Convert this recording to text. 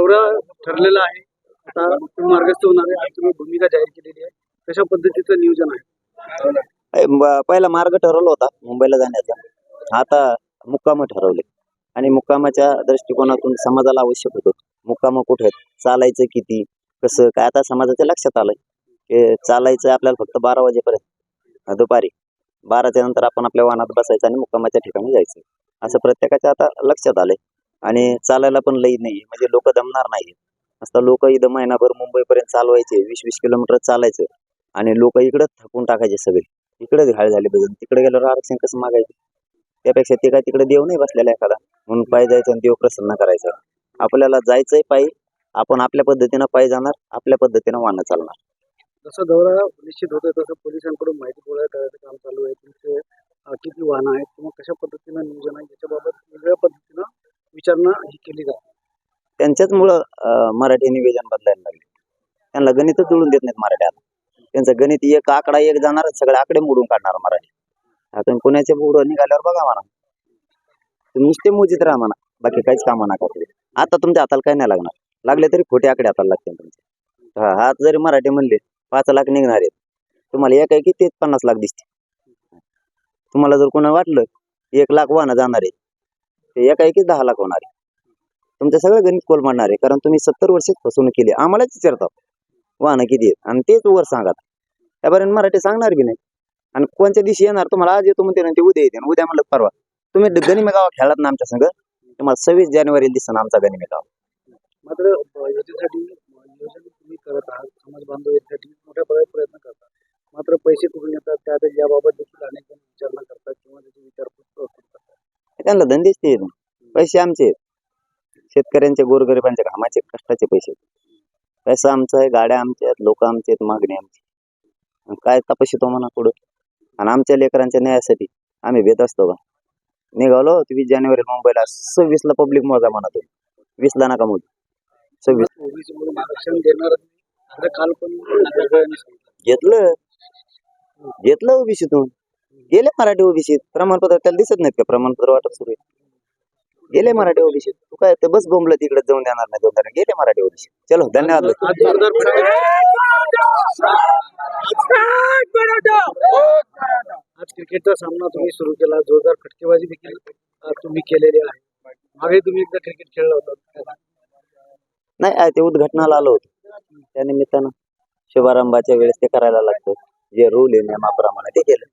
दौरा ठरलेला आहे. आता तुम्ही मार्गस्थ होणार आहे आणि तुम्ही भूमिका जाहीर केलेली आहे. कशा पद्धतीचं नियोजन आहे? पहिला मार्ग ठरवला होता मुंबईला जाण्याचा, आता मुक्काम ठरवले आणि मुक्कामाच्या दृष्टिकोनातून समाजाला आवश्यक होतं मुक्काम कुठे आहेत, चालायचं किती, कसं काय. आता समाजाच्या लक्षात आलंय की चालायचं आपल्याला फक्त 12 वाजेपर्यंत, दुपारी 12च्या नंतर आपण आपल्या वाहनात बसायचं आणि मुक्कामाच्या ठिकाणी जायचं, असं प्रत्येकाच्या आता लक्षात आलंय. आणि चालायला पण लई नाही, म्हणजे लोक दमणार नाही. असता लोक इथं महिनाभर मुंबईपर्यंत चालवायचे, 20-20 किलोमीटर चालायचं आणि लोक इकडे थकून टाकायचे सगळे, इकडेच घाळ झाले बघून. तिकडे गेल्यावर आरक्षण कसं मागायचं? त्यापेक्षा ते काय तिकडे देव नाही बसलेला एखादा म्हणून पायी जायचं आणि देव प्रसन्न करायचं. आपल्याला जायचंय पायी, आपण आपल्या पद्धतीनं पायी जाणार, आपल्या पद्धतीनं वाहनं चालणार. जसं दौरा निश्चित होतोय तसं पोलिसांकडून माहिती गोळा करायचं काम चालू आहे. तुमचे किती वाहनं आहेत किंवा कशा पद्धतीनं नियोजन आहे याच्याबाबत वेगळ्या पद्धतीनं विचारणा ही केली जाते. त्यांच्याचमुळं मराठी निवेदन बदलायला लागले. त्यांना गणितच जुळून देत नाहीत मराठी. आता त्यांचं गणित एक आकडा एक जाणार, सगळे आकडे मोडून काढणार मराठी. आता पुण्याच्या पुढं निघाल्यावर बघा म्हणा, नुसते मोजित राहा म्हणा, बाकी काहीच कामं नका करू. आता तुमच्या हाताला काय नाही लागणार, लागले तरी खोटे आकडे हाताला लागतील तुमचे. हात जरी मराठी म्हणले 5 लाख निघणार आहेत, तुम्हाला एक आहे की तेच 50 लाख दिसते. तुम्हाला जर कोणा वाटलं 1 लाख वाहनं जाणार आहे, ते एक आहे की 10 लाख होणार आहे. तुमचं सगळं गणित कोलमडणार आहे, कारण तुम्ही 70 वर्ष फसवणूक केली. आम्हालाच विचारतात वाहनं किती आहेत आणि तेच वर सांगा. त्यापर्यंत मराठी सांगणार बी नाही. आणि कोणत्या दिवशी येणार, तुम्हाला आज येतो म्हणते ते उद्या येते, उद्या म्हणलं परवा. तुम्ही गनिमे गाव खेळत ना आमच्या संघ, तुम्हाला 26 जानेवारी दिसतं आमचा गनिमे गाव. मात्र याच्यासाठी नियोजन तुम्ही करत आहात, समाज बांधव यासाठी मोठ्या प्रयत्न करतात. मात्र पैसे कुठून येतात त्या याबाबत देखील अनेक जण विचारणा करतात किंवा त्याची विचारपूस करतात. त्यांना धंदेच ते पैसे आमचे, शेतकऱ्यांचे, गोरगरिबांच्या घामाचे कष्टाचे पैसे. पैसा आमचा आहे, गाड्या आमच्या आहेत, लोक आमचे आहेत, मागणी आमची. काय तपशितो म्हणा पुढं. आणि आमच्या लेकरांच्या न्यायासाठी आम्ही भेट असतो का. निघालो 20 जानेवारी मुंबईला, 26ला पब्लिक मोजा म्हणतो, 20ला नका मोज. 26 आरक्षण देणार काल पण घेतलं ओबीसीतून, गेले मराठी ओबीसीत. प्रमाणपत्र त्याला दिसत नाहीत का, प्रमाणपत्र वाटप सुरू आहे, गेले मराठी ओबीसीत. तू काय तर बस बोंबलं तिकडे, जाऊन देणार नाही, जाऊन देणार, गेले मराठी ओबीसीत. चलो धन्यवाद. आज क्रिकेटचा सामना तुम्ही सुरू केला, जोरदार फटकेबाजी देखील तुम्ही केलेली आहे. मागे तुम्ही एकदा क्रिकेट खेळला होता. नाही, ते उद्घाटनाला आलो होतो, त्या निमित्तानं शुभारंभाच्या वेळेस ते करायला लागतं. जे रूल आहे नियमाप्रमाणे ते केलं.